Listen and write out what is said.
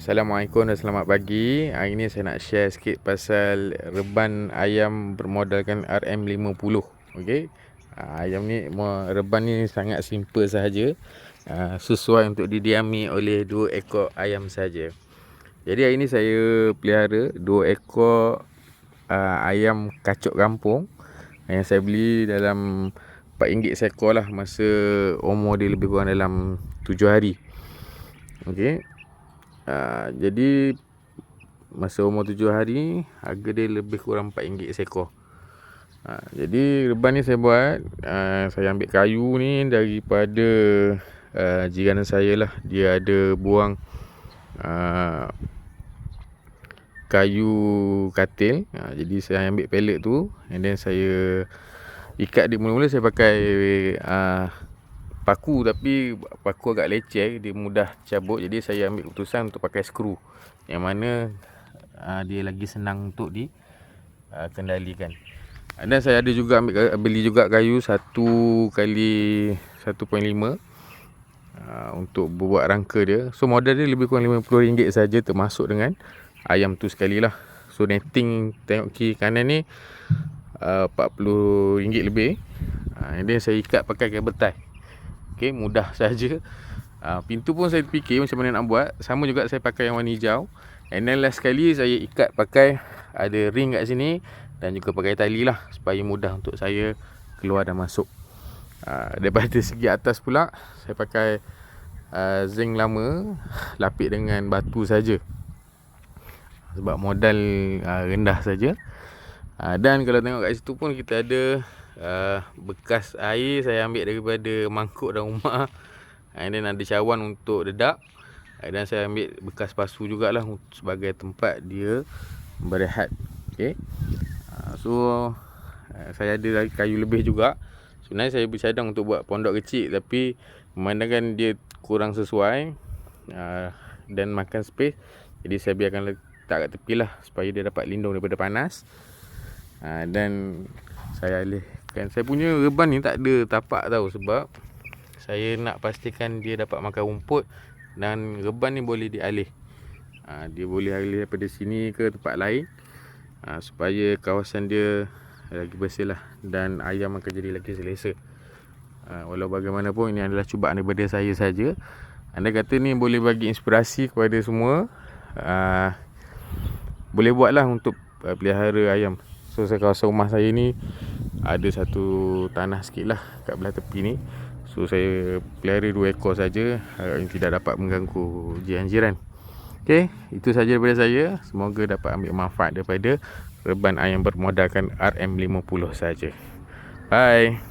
Assalamualaikum dan selamat pagi. Hari ni saya nak share sikit pasal reban ayam bermodalkan RM50. Okey. Ayam ni, reban ni sangat simple sahaja. Sesuai untuk didiami oleh 2 ekor ayam saja. Jadi hari ni saya pelihara 2 ekor ayam kacuk kampung yang saya beli dalam RM4 seekor lah, masa umur dia lebih kurang dalam 7 hari. Okey. Jadi masa umur 7 hari, harga dia lebih kurang RM4 seekor. Jadi reban ni saya buat, saya ambil kayu ni daripada jiran saya lah. Dia ada buang kayu katil. Jadi saya ambil pellet tu, and then saya ikat dia. Mula-mula saya pakai paku, tapi paku agak leceh, dia mudah cabut. Jadi saya ambil keputusan untuk pakai skru, yang mana dia lagi senang untuk kendalikan. Dan saya ada juga beli juga kayu 1 kali 1.5 untuk buat rangka dia. So modal dia lebih kurang RM50 saja, termasuk dengan ayam tu sekali lah. So netting tengok kiri kanan ni RM40 lebih. Then saya ikat pakai kabel tie. Okey, mudah saja. Pintu pun saya fikir macam mana nak buat. Sama juga saya pakai yang warna hijau. And then last sekali saya ikat pakai, ada ring kat sini, dan juga pakai tali lah, supaya mudah untuk saya keluar dan masuk. Daripada segi atas pula, saya pakai zinc lama, lapik dengan batu saja, sebab modal rendah saja. Dan kalau tengok kat situ pun kita ada bekas air saya ambil daripada mangkuk dalam rumah. And then ada cawan untuk dedak. Dan saya ambil bekas pasu jugalah sebagai tempat dia berehat. Okay. So saya ada kayu lebih juga. Sebenarnya saya bercadang untuk buat pondok kecil, tapi memandangkan dia kurang sesuai dan makan space, jadi saya biarkan letak kat tepi lah, supaya dia dapat lindung daripada panas. Dan saya alihkan. Saya punya reban ni tak ada tapak tau, sebab saya nak pastikan dia dapat makan rumput. Dan reban ni boleh dialih, dia boleh alih daripada sini ke tempat lain, supaya kawasan dia lagi bersih lah, dan ayam akan jadi lagi selesa. Walau bagaimanapun, ini adalah cubaan daripada saya saja. Anda kata ni boleh bagi inspirasi kepada semua, boleh buat lah untuk pelihara ayam. So kawasan rumah saya ni ada satu tanah sikit lah kat belah tepi ni. So saya pelihara 2 ekor saja, harapnya tidak dapat mengganggu jiran-jiran. Okey, itu saja daripada saya. Semoga dapat ambil manfaat daripada reban ayam bermodalkan RM50 saja. Bye.